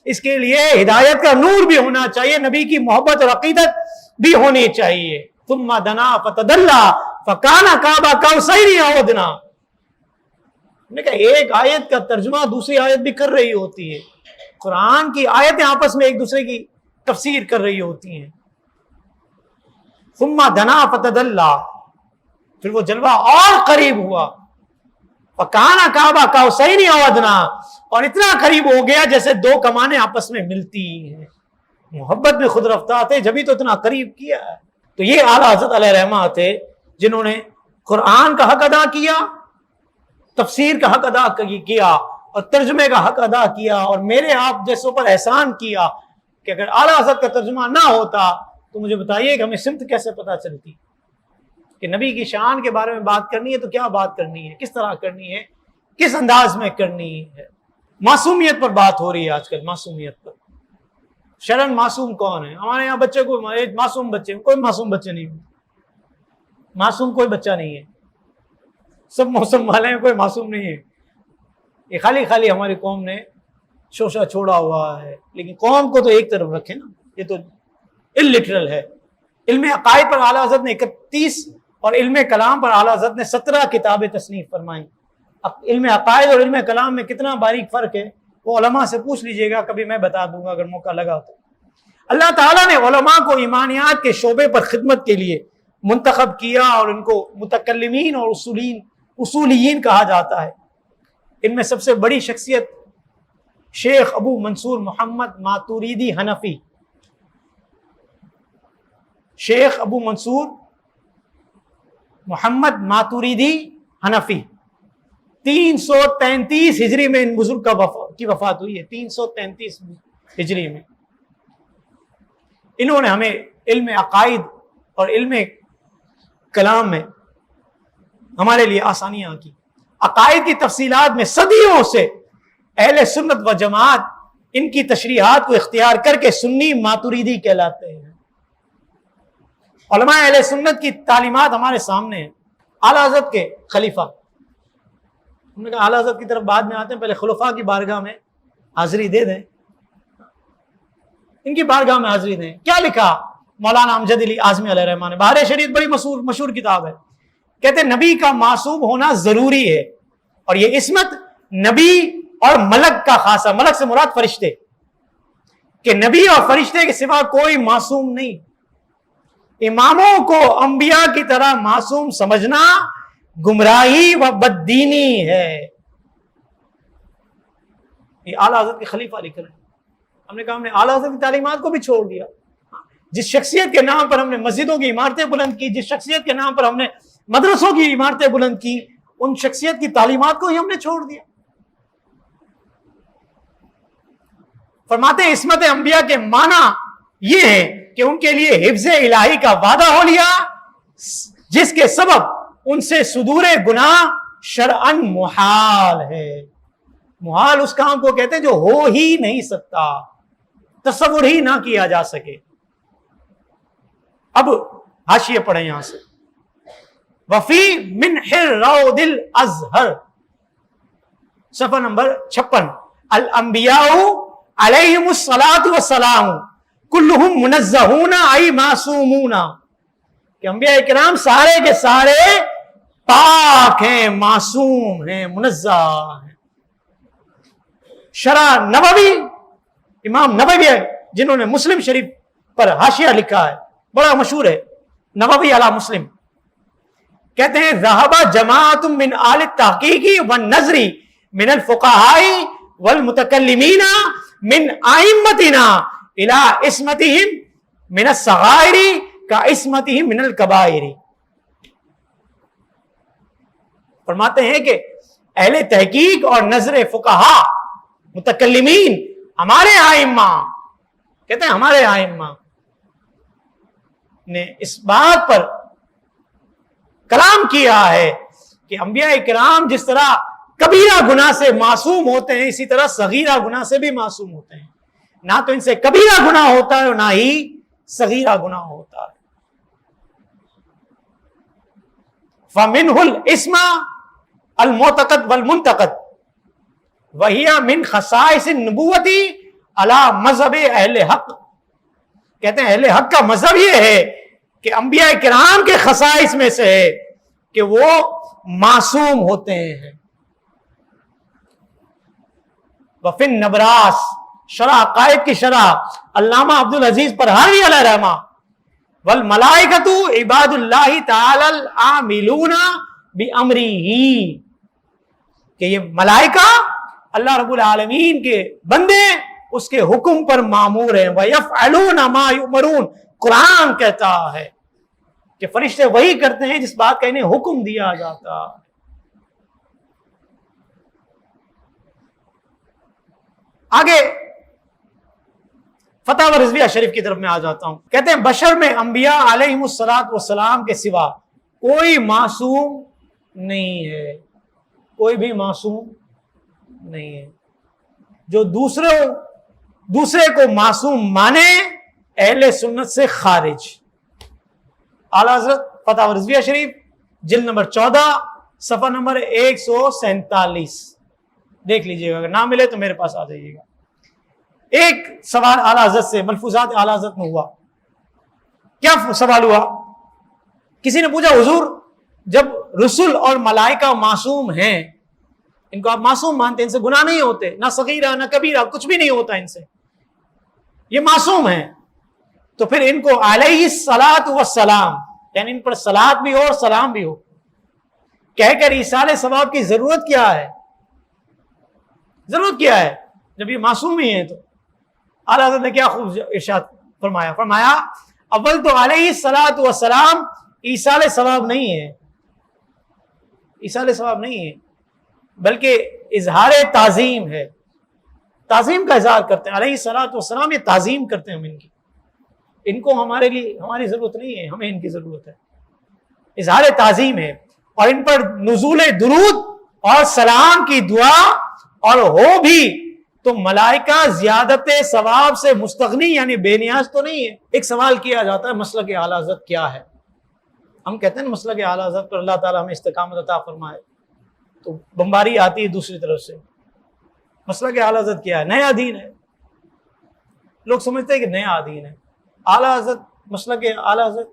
اس کے لیے ہدایت کا نور بھی ہونا چاہیے، نبی کی محبت اور عقیدت بھی ہونی چاہیے. ثم دنا فتدلی فکان قاب قوسین او ادنی. نے کہا ایک آیت کا ترجمہ دوسری آیت بھی کر رہی ہوتی ہے. قرآن کی آیتیں آپس میں ایک دوسرے کی تفسیر کر رہی ہوتی ہیں. ثم دنا فتدلی، پھر وہ جلوہ اور قریب ہوا. فکان قاب قوسین او ادنی، اور اتنا قریب ہو گیا جیسے دو کمانیں آپس میں ملتی ہیں. محبت میں خود رفتہ تھے جبھی تو اتنا قریب کیا ہے. تو یہ اعلیٰ حضرت علیہ رحمہ تھے جنہوں نے قرآن کا حق ادا کیا، تفسیر کا حق ادا کیا اور ترجمے کا حق ادا کیا، اور میرے آپ جیسوں پر احسان کیا کہ اگر اعلیٰ حضرت کا ترجمہ نہ ہوتا تو مجھے بتائیے کہ ہمیں سمت کیسے پتہ چلتی کہ نبی کی شان کے بارے میں بات کرنی ہے تو کیا بات کرنی ہے، کس طرح کرنی ہے، کس انداز میں کرنی ہے. معصومیت پر بات ہو رہی ہے آج کل، معصومیت پر. شرن معصوم کون ہے؟ ہمارے یہاں بچے کو معصوم بچے، کوئی معصوم بچے نہیں، معصوم کوئی بچہ نہیں ہے. سب موسم والے ہیں، کوئی معصوم نہیں ہے. یہ خالی ہماری قوم نے شوشہ چھوڑا ہوا ہے. لیکن قوم کو تو ایک طرف رکھے نا، یہ تو الٹرل ہے. علم عقائد پر اعلیٰ حضرت نے 31 اور علم کلام پر اعلیٰ حضرت نے 17 کتابیں تصنیف فرمائیں. علم عقائد اور علم کلام میں کتنا باریک فرق ہے وہ علماء سے پوچھ لیجئے گا، کبھی میں بتا دوں گا اگر موقع لگا تو. اللہ تعالیٰ نے علماء کو ایمانیات کے شعبے پر خدمت کے لیے منتخب کیا اور ان کو متکلمین اور اصولیین کہا جاتا ہے۔ ان میں سب سے بڑی شخصیت شیخ ابو منصور محمد ماتوریدی حنفی، شیخ ابو منصور محمد ماتوریدی حنفی، 333 ہجری میں ان بزرگ کی وفات ہوئی ہے، 333 ہجری میں۔ انہوں نے ہمیں علم عقائد اور علم کلام میں ہمارے لیے آسانیاں کی۔ عقائد کی تفصیلات میں صدیوں سے اہل سنت و جماعت ان کی تشریحات کو اختیار کر کے سنی ماتوریدی کہلاتے ہیں۔ علماء اہل سنت کی تعلیمات ہمارے سامنے ہیں۔ اعلیٰ حضرت کے خلیفہ، ہم نے کہا اعلیٰ حضرت کی طرف بعد میں آتے ہیں، پہلے خلفاء کی بارگاہ میں حاضری دے دیں، ان کی بارگاہ میں حاضری دیں۔ کیا لکھا مولانا امجد علی اعظمی علیہ الرحمٰن نے؟ بہار شریعت بڑی مشہور کتاب ہے۔ کہتے ہیں نبی کا معصوم ہونا ضروری ہے، اور یہ عصمت نبی اور ملک کا خاصہ، ملک سے مراد فرشتے، کہ نبی اور فرشتے کے سوا کوئی معصوم نہیں۔ اماموں کو انبیاء کی طرح معصوم سمجھنا گمراہی و بددینی ہے۔ یہ اعلیٰ حضرت کے خلیفہ لکھ رہے ہیں۔ ہم نے کہا ہم نے اعلیٰ حضرت کی تعلیمات کو بھی چھوڑ دیا۔ جس شخصیت کے نام پر ہم نے مسجدوں کی عمارتیں بلند کی، جس شخصیت کے نام پر ہم نے مدرسوں کی عمارتیں بلند کی، ان شخصیت کی تعلیمات کو ہی ہم نے چھوڑ دیا۔ فرماتے ہیں عصمت انبیاء کے معنی یہ ہے کہ ان کے لیے حفظ الہی کا وعدہ ہو لیا، جس کے سبب ان سے صدور گناہ شرعن محال ہے۔ محال اس کام کو کہتے ہیں جو ہو ہی نہیں سکتا، تصور ہی نہ کیا جا سکے۔ اب حاشیے پڑھیں یہاں سے، وفی منح الروض الازہر، صفحہ نمبر 56، الانبیاء علیہم الصلاۃ والسلام کلہم منزہون ای معصومون، کہ انبیاء کرام سارے کے سارے پاک ہیں، معصوم ہیں، منزہ ہیں۔ شرح نبوی، امام نبوی ہے جنہوں نے مسلم شریف پر حاشیہ لکھا ہے، بڑا مشہور ہے نبوی علی مسلم، کہتے ہیں ذہب جماعت من آل التحقیق والنظر من الفقہاء والمتکلمین من ائمتنا الى عصمتہم من الصغائر کعصمتہم من الکبائر۔ فرماتے ہیں کہ اہل تحقیق اور نظر فقہا متکلمین ہمارے ائمہ، کہتے ہیں ہمارے ائمہ نے اس بات پر کلام کیا ہے کہ انبیاء کرام جس طرح کبیرہ گناہ سے معصوم ہوتے ہیں، اسی طرح صغیرہ گناہ سے بھی معصوم ہوتے ہیں۔ نہ تو ان سے کبیرہ گناہ ہوتا ہے اور نہ ہی صغیرہ گناہ ہوتا ہے۔ فَمِنْهُ الْإِسْمَ الْمُعْتَقَدْ وَالْمُنْتَقَدْ وَهِيَ مِنْ خَصَائِصِ النُّبُوَّةِ عَلَى مذہب اہل حق، کہتے ہیں اہل حق کا مذہب یہ ہے کہ انبیاء کرام کے خصائص میں سے ہے کہ وہ معصوم ہوتے ہیں۔ وفی النبراس، شرح عقائد کی شرح علامہ عبدالعزیز پرہاوی علیہ الرحمہ، والملائکۃ عباد اللہ تعالی العاملون بامرہ، کہ یہ ملائکہ اللہ رب العالمین کے بندے اس کے حکم پر مامور ہیں۔ وَيَفْعَلُونَ مَا يُؤْمَرُونَ، قرآن کہتا ہے کہ فرشتے وہی کرتے ہیں جس بات کا انہیں حکم دیا جاتا۔ آگے فتح و رضویہ شریف کی طرف میں آ جاتا ہوں۔ کہتے ہیں بشر میں انبیاء علیہم الصلاۃ والسلام کے سوا کوئی معصوم نہیں ہے، کوئی بھی معصوم نہیں ہے۔ جو دوسرے کو معصوم مانے اہل سنت سے خارج۔ اعلیٰ حضرت فتح و رضویہ شریف جلد نمبر 14 صفحہ نمبر 147 دیکھ لیجئے گا، اگر نہ ملے تو میرے پاس آ جائیے گا۔ ایک سوال اعلیٰ حضرت سے، ملفوظات اعلیٰ حضرت میں ہوا۔ کیا سوال ہوا؟ کسی نے پوچھا حضور جب رسول اور ملائکہ معصوم ہیں، ان کو آپ معصوم مانتے ہیں، ان سے گناہ نہیں ہوتے، نہ صغیرہ نہ کبیرہ، کچھ بھی نہیں ہوتا ان سے، یہ معصوم ہیں، تو پھر ان کو علیہ الصلاۃ والسلام یعنی ان پر صلاۃ بھی ہو اور سلام بھی ہو کہہ کر ایصال ثواب کی ضرورت کیا ہے؟ ضرورت کیا ہے جب یہ معصوم ہی ہیں؟ تو اعلیٰ حضرت نے کیا خوب ارشاد فرمایا اول تو علیہ الصلاۃ والسلام ایصال ثواب نہیں ہے، ایصال ثواب نہیں ہے، بلکہ اظہار تعظیم ہے، تعظیم کا اظہار کرتے ہیں۔ علیہ الصلاۃ والسلام یہ تعظیم کرتے ہیں ہم ان کی، ان کو ہمارے لیے ہماری ضرورت نہیں ہے، ہمیں ان کی ضرورت ہے، اظہار تعظیم ہے۔ اور ان پر نزول درود اور سلام کی دعا اور ہو بھی تو ملائکہ زیادت ثواب سے مستغنی یعنی بے نیاز تو نہیں ہے۔ ایک سوال کیا جاتا ہے مسلک اعلیٰ حضرت کیا ہے؟ ہم کہتے ہیں مسلک اعلیٰ حضرت پر اللہ تعالیٰ ہمیں استقامت عطا فرمائے، تو بمباری آتی ہے دوسری طرف سے، مسلک اعلیٰ حضرت کیا ہے؟ نیا دین ہے۔ لوگ سمجھتے ہیں کہ نیا دین ہے اعلیٰ حضرت، مسلک اعلیٰ حضرت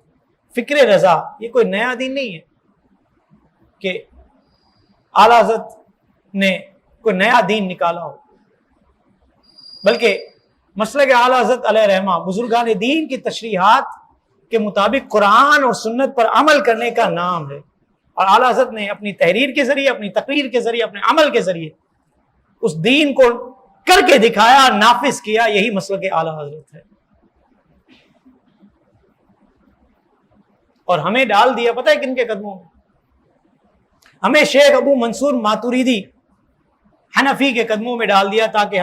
فکر رضا، یہ کوئی نیا دین نہیں ہے کہ اعلیٰ حضرت نے کوئی نیا دین نکالا ہو، بلکہ مسلک اعلیٰ حضرت علیہ رحمہ بزرگان دین کی تشریحات کے مطابق قرآن اور سنت پر عمل کرنے کا نام ہے، اور اعلیٰ حضرت نے اپنی تحریر کے ذریعے، اپنی تقریر کے ذریعے، اپنے عمل کے ذریعے اس دین کو کر کے دکھایا، نافذ کیا، یہی مسلک اعلیٰ حضرت ہے۔ اور ہمیں ڈال دیا پتہ ہے کن کے قدموں میں؟ ہمیں شیخ ابو منصور ماتوریدی حنفی کے قدموں میں ڈال دیا تاکہ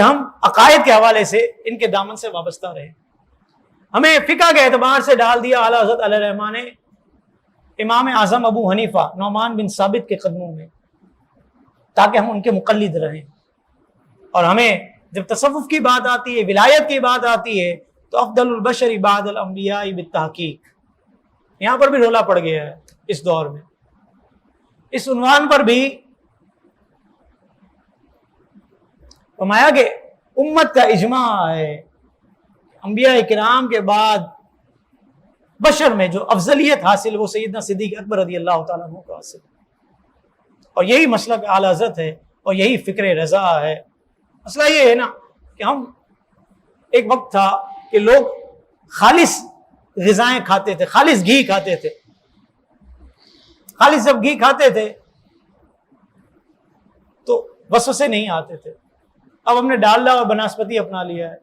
ہم عقائد کے حوالے سے ان کے دامن سے وابستہ رہیں۔ ہمیں فقہ کے اعتبار سے ڈال دیا اعلیٰ حضرت علیہ رحمٰن نے امام اعظم ابو حنیفہ نعمان بن ثابت کے قدموں میں، تاکہ ہم ان کے مقلد رہیں۔ اور ہمیں جب تصوف کی بات آتی ہے، ولایت کی بات آتی ہے، تو افضل البشر بعد الانبیاء بالتحقیق، یہاں پر بھی رولا پڑ گیا ہے اس دور میں، اس عنوان پر بھی فرمایا کہ امت کا اجماع ہے انبیاء کرام کے بعد بشر میں جو افضلیت حاصل وہ سیدنا صدیق اکبر رضی اللہ تعالیٰ عنہ کو حاصل، اور یہی مسلک اعلیٰ حضرت ہے اور یہی فکر رضا ہے۔ مسئلہ یہ ہے نا کہ ہم ایک وقت تھا کہ لوگ خالص غذائیں کھاتے تھے، خالص گھی کھاتے تھے، خالص جب گھی کھاتے تھے تو وسوسے نہیں آتے تھے۔ اب ہم نے ڈالڈا اور بناسپتی اپنا لیا ہے،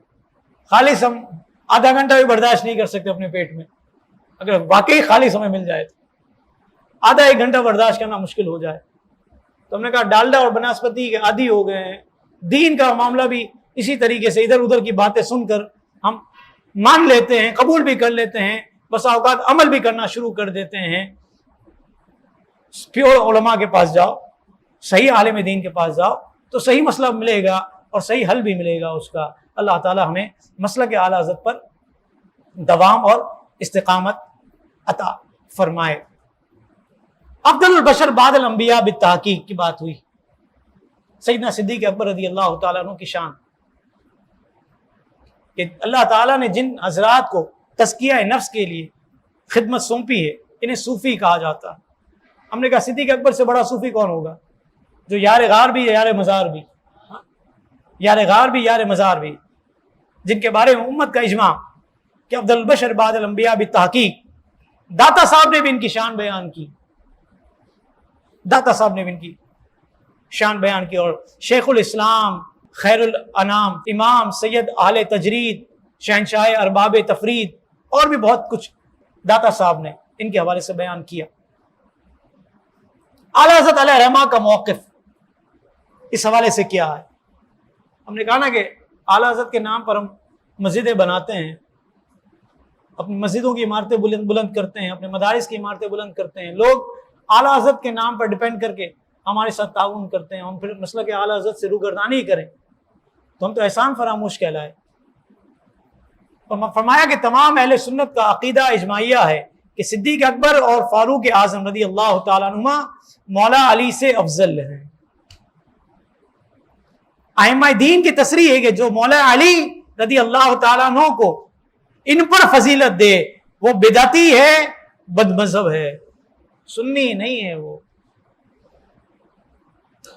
خالص ہم آدھا گھنٹہ بھی برداشت نہیں کر سکتے اپنے پیٹ میں، اگر واقعی خالص ہمیں مل جائے تو آدھا ایک گھنٹہ برداشت کرنا مشکل ہو جائے، تو ہم نے کہا ڈالڈا اور بناسپتی کے عادی ہو گئے ہیں، دین کا معاملہ بھی اسی طریقے سے ادھر ادھر کی باتیں سن کر ہم مان لیتے ہیں، قبول بھی کر لیتے ہیں، بسا اوقات عمل بھی کرنا شروع کر دیتے ہیں۔ پیور علماء کے پاس جاؤ، صحیح عالم دین کے پاس جاؤ تو صحیح مسئلہ ملے گا اور صحیح حل بھی ملے گا اس کا۔ اللہ تعالی ہمیں مسلک اعلیٰ حضرت پر دوام اور استقامت عطا فرمائے۔ افضل البشر بعد الانبیاء بالتحقیق کی بات ہوئی، سیدنا صدیق اکبر رضی اللہ تعالیٰ عنہ کی شان، کہ اللہ تعالیٰ نے جن حضرات کو تزکیہ نفس کے لیے خدمت سونپی ہے انہیں صوفی کہا جاتا ہے۔ ہم نے کہا صدیق اکبر سے بڑا صوفی کون ہوگا؟ جو یار غار بھی یار مزار بھی، یار غار بھی یار مزار بھی، جن کے بارے میں امت کا اجماع کہ افضل البشر بعد الانبیاء بالتحقیق۔ داتا صاحب نے بھی ان کی شان بیان کی، داتا صاحب نے بھی ان کی شان بیان کی، اور شیخ الاسلام خیر الانام امام سید اہل تجرید شہنشاہ ارباب تفرید اور بھی بہت کچھ داتا صاحب نے ان کے حوالے سے بیان کیا۔ اعلیٰ حضرت علیہ رحمہ کا موقف اس حوالے سے کیا ہے؟ ہم نے کہا نا کہ اعلیٰ حضرت کے نام پر ہم مسجدیں بناتے ہیں، اپنی مسجدوں کی عمارتیں بلند کرتے ہیں، اپنے مدارس کی عمارتیں بلند کرتے ہیں، لوگ اعلیٰ حضرت کے نام پر ڈیپینڈ کر کے ہمارے ساتھ تعاون کرتے ہیں، ہم پھر مسلک اعلیٰ حضرت سے روگردانی کریں تو ہم تو احسان فراموش کہلائے۔ فرمایا کہ تمام اہل سنت کا عقیدہ اجماعیہ ہے کہ صدیق اکبر اور فاروق اعظم رضی اللہ تعالیٰ عنہما مولا علی سے افضل ہیں۔ ائمہ دین کی تصریح ہے کہ جو مولا علی رضی اللہ تعالیٰ عنہ کو ان پر فضیلت دے وہ بدعتی ہے، بد مذہب ہے، سنی نہیں ہے، وہ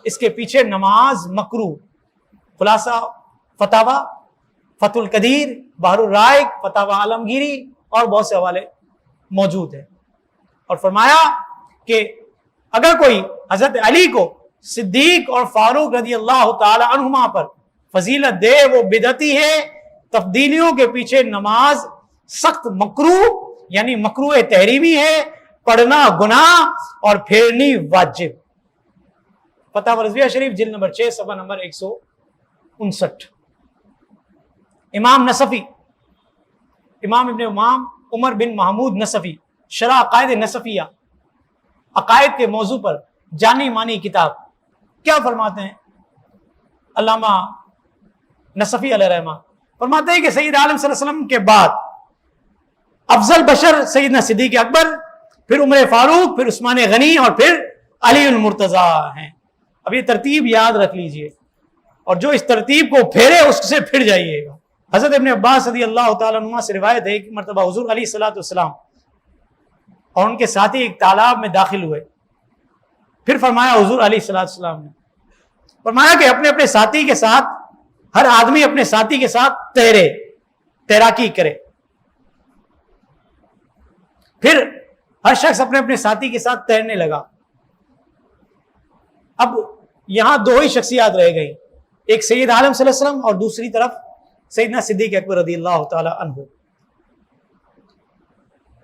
اس کے پیچھے نماز مکروہ، خلاصہ فتح القدیر، بحر الرائق، فتاوی عالمگیری اور بہت سے حوالے موجود ہیں۔ اور فرمایا کہ اگر کوئی حضرت علی کو صدیق اور فاروق رضی اللہ تعالی عنہما پر فضیلت دے وہ بدعتی ہے۔ تبدیلیوں کے پیچھے نماز سخت مکروہ یعنی مکروہ تحریمی ہے، پڑھنا گناہ اور پھیرنی واجب۔ فتاوی رضویہ شریف جلد نمبر 6 صفحہ نمبر 159۔ امام نصفی، امام ابن امام عمر بن محمود نصفی، شرح عقائد نصفیہ، عقائد کے موضوع پر جانی مانی کتاب، کیا فرماتے ہیں علامہ نصفی علیہ رحمہ؟ فرماتے ہیں کہ سید عالم صلی اللہ علیہ وسلم کے بعد افضل بشر سیدنا صدیق اکبر، پھر عمر فاروق، پھر عثمان غنی اور پھر علی المرتضیٰ ہیں۔ اب یہ ترتیب یاد رکھ لیجئے، اور جو اس ترتیب کو پھیرے اس سے پھر جائیے گا۔ حضرت ابن عباس رضی اللہ تعالیٰ عنہ سے روایت ہے کہ مرتبہ حضور علیہ الصلوۃ والسلام اور ان کے ساتھی ایک تالاب میں داخل ہوئے، پھر فرمایا حضور علیہ الصلوۃ والسلام نے فرمایا کہ اپنے اپنے ساتھی کے ساتھ، ہر آدمی اپنے ساتھی کے ساتھ تیرے، تیراکی کرے۔ پھر ہر شخص اپنے اپنے ساتھی کے ساتھ تیرنے لگا۔ اب یہاں دو ہی شخصیات رہ گئی، ایک سید عالم صلی اللہ علیہ وسلم اور دوسری طرف سیدنا صدیق اکبر رضی اللہ تعالی عنہ۔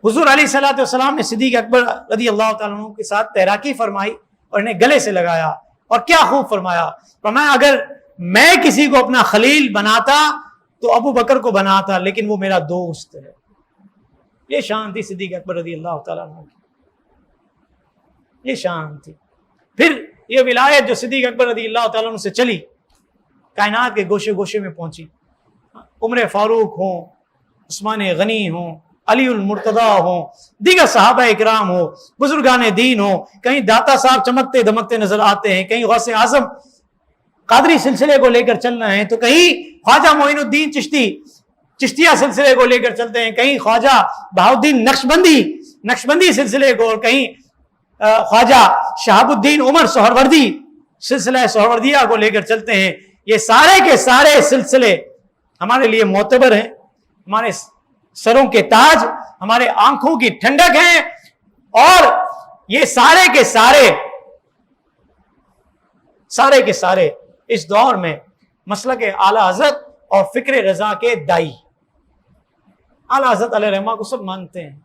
حضور علیہ الصلوۃ والسلام نے صدیق اکبر رضی اللہ تعالیٰ عنہ کے ساتھ تیراکی فرمائی اور انہیں گلے سے لگایا، اور کیا خوب فرمایا، فرمایا اگر میں کسی کو اپنا خلیل بناتا تو ابو بکر کو بناتا، لیکن وہ میرا دوست ہے۔ یہ شان تھی صدیق اکبر رضی اللہ تعالیٰ عنہ کی، یہ شان تھی۔ پھر یہ ولایت جو صدیق اکبر رضی اللہ تعالیٰ عنہ سے چلی، کائنات کے گوشے گوشے میں پہنچی۔ عمر فاروق ہوں، عثمان غنی ہوں، علی المرتضیٰ ہوں، دیگر صحابہ اکرام ہوں، بزرگان دین ہوں، کہیں داتا صاحب چمکتے دمکتے نظر آتے ہیں، کہیں غوث اعظم قادری سلسلے کو لے کر چل رہے ہیں، تو کہیں خواجہ معین الدین چشتی چشتیہ سلسلے کو لے کر چلتے ہیں، کہیں خواجہ بہاؤالدین نقشبندی سلسلے کو، اور کہیں خواجہ شہاب الدین عمر سہروردی سلسلہ سہروردیہ کو لے کر چلتے ہیں۔ یہ سارے کے سارے سلسلے ہمارے لیے معتبر ہیں، ہمارے سروں کے تاج، ہمارے آنکھوں کی ٹھنڈک ہیں، اور یہ سارے کے سارے اس دور میں مسلک اعلی حضرت اور فکر رضا کے دائی، اعلی حضرت علیہ رحمہ کو سب مانتے ہیں،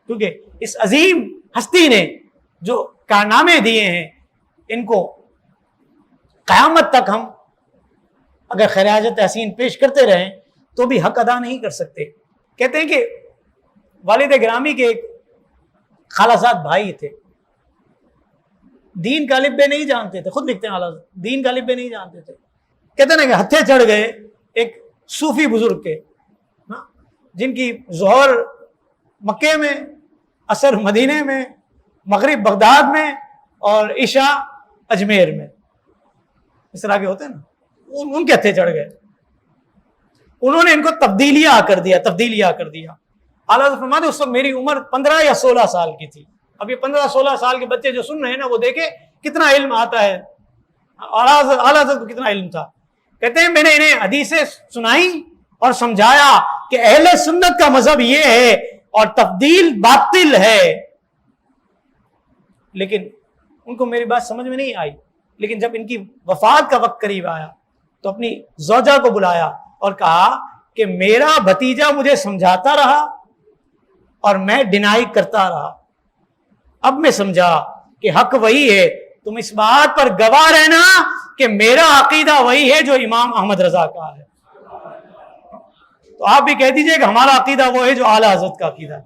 کیونکہ اس عظیم ہستی نے جو کارنامے دیے ہیں، ان کو قیامت تک ہم اگر خیر حاجت تحسین پیش کرتے رہیں تو بھی حق ادا نہیں کر سکتے۔ کہتے ہیں کہ والد گرامی کے ایک خالازاد بھائی تھے، دین کا الف بے نہیں جانتے تھے، خود لکھتے ہیں اعلیٰ حضرت، دین کا الف بے نہیں جانتے تھے۔ کہتے ہیں کہ ہتھے چڑھ گئے ایک صوفی بزرگ کے، جن کی ظہر مکے میں، عصر مدینے میں، مغرب بغداد میں اور عشاء اجمیر میں، اس طرح کے ہوتے ہیں نا، ان کے ہتھے چڑھ گئے۔ انہوں نے ان کو تبدیلیاں کر دیا۔ اعلیٰ حضرت فرماتے ہیں اس وقت میری عمر 15 یا 16 سال کی تھی۔ اب یہ 15-16 سال کے بچے جو سن رہے ہیں نا، وہ دیکھیں کتنا علم آتا ہے، اعلیٰ حضرت کو کتنا علم تھا۔ کہتے ہیں میں نے انہیں حدیثیں سنائی اور سمجھایا کہ اہل سنت کا مذہب یہ ہے اور تبدیل باطل ہے، لیکن ان کو میری بات سمجھ میں نہیں آئی۔ لیکن جب ان کی وفات کا وقت قریب آیا تو اپنی زوجہ کو بلایا اور کہا کہ میرا بھتیجا مجھے سمجھاتا رہا اور میں ڈینائی کرتا رہا، اب میں سمجھا کہ حق وہی ہے، تم اس بات پر گواہ رہنا کہ میرا عقیدہ وہی ہے جو امام احمد رضا کا ہے۔ تو آپ بھی کہہ دیجئے کہ ہمارا عقیدہ وہ ہے جو اعلیٰ حضرت کا عقیدہ ہے۔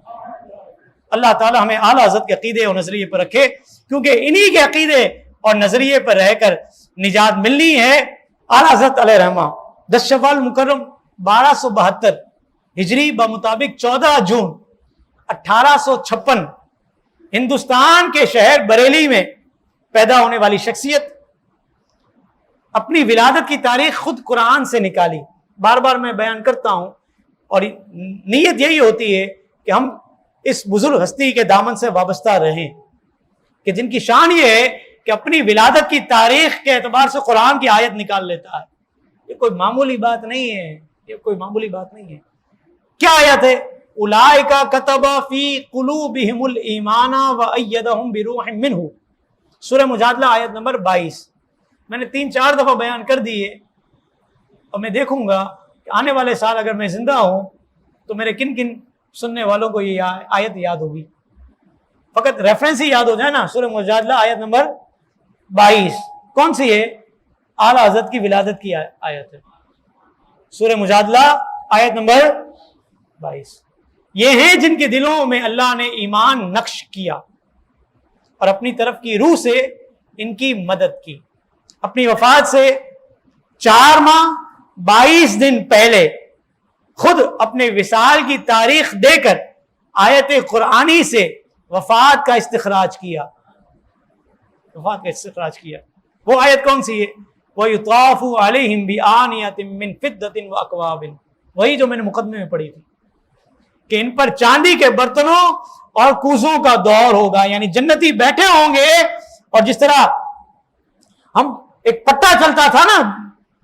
اللہ تعالی ہمیں اعلیٰ حضرت کے عقیدے اور نظریے پر رکھے، کیونکہ انہی کے عقیدے اور نظریے پر رہ کر نجات ملنی ہے۔ اعلیٰ حضرت علیہ رحمہ 10 شوال مکرم 1272 ہجری بمطابق 14 جون 1856 ہندوستان کے شہر بریلی میں پیدا ہونے والی شخصیت، اپنی ولادت کی تاریخ خود قرآن سے نکالی۔ بار بار میں بیان کرتا ہوں، اور نیت یہی ہوتی ہے کہ ہم اس بزرگ ہستی کے دامن سے وابستہ رہیں، کہ جن کی شان یہ ہے کہ اپنی ولادت کی تاریخ کے اعتبار سے قرآن کی آیت نکال لیتا ہے۔ یہ کوئی معمولی بات نہیں ہے، یہ کوئی معمولی بات نہیں ہے. کیا آیت ہے؟ اولئک کتب فی قلوبہم الایمان وایدہم بروح منہ. سورہ مجادلہ آیت نمبر 22. میں نے 3-4 دفعہ بیان کر دی ہے، اور میں دیکھوں گا کہ آنے والے سال اگر میں زندہ ہوں تو میرے کن کن سننے والوں کو یہ آیت یاد ہوگی. فقط ریفرنس ہی یاد ہو جائے نا. سورہ مجادلہ آیت نمبر 22 کون سی ہے؟ اعلیٰ حضرت کی ولادت کی آیت ہے. سورہ مجادلہ آیت نمبر 22. یہ ہیں جن کے دلوں میں اللہ نے ایمان نقش کیا اور اپنی طرف کی روح سے ان کی مدد کی. اپنی وفات سے 4 ماہ 22 دن پہلے خود اپنے وصال کی تاریخ دے کر آیت قرآنی سے وفات کا استخراج کیا. وفات کا استخراج کیا. وہ آیت کون سی ہے؟ وَيُطَافُ عَلَيْهِمْ بِآنِيَةٍ مِّن فِضَّةٍ وَأَكْوَابٍ. وہی جو میں نے مقدمے میں پڑھی تھی کہ ان پر چاندی کے برتنوں اور کوزوں کا دور ہوگا. یعنی جنتی بیٹھے ہوں گے، اور جس طرح ہم ایک پٹا چلتا تھا نا،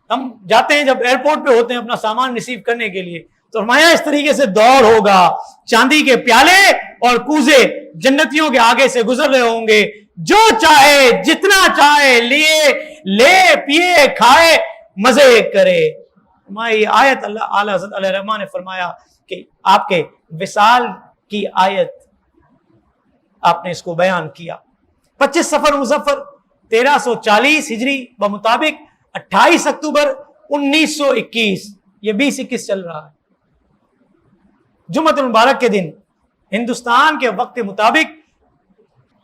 ہم جاتے ہیں جب ایئرپورٹ پہ ہوتے ہیں اپنا سامان ریسیو کرنے کے لیے، تو فرمایا اس طریقے سے دور ہوگا. چاندی کے پیالے اور کوزے جنتیوں کے آگے سے گزر رہے ہوں گے. جو چاہے جتنا چاہے لیے، لے پیے کھائے مزے کرے. یہ آیت اللہ اعلیٰ حضرت علیہ الرحمٰن نے فرمایا کہ آپ کے وصال کی آیت آپ نے اس کو بیان کیا. 25 صفر مظفر 1340 ہجری بمطابق 28 اکتوبر 1921، یہ 2021 چل رہا ہے. جمعۃ المبارک کے دن ہندوستان کے وقت کے مطابق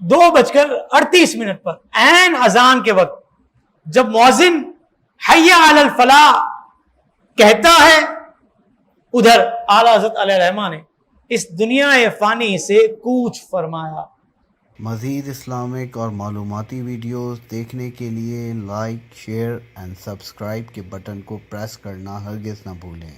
2:38 پر عین اذان کے وقت جب مؤذن حی علی الفلاح کہتا ہے، ادھر اعلیٰ حضرت علیہ الرحمٰن نے اس دنیا فانی سے کوچ فرمایا. مزید اسلامک اور معلوماتی ویڈیوز دیکھنے کے لیے لائک، شیئر اینڈ سبسکرائب کے بٹن کو پریس کرنا ہرگز نہ بھولیں.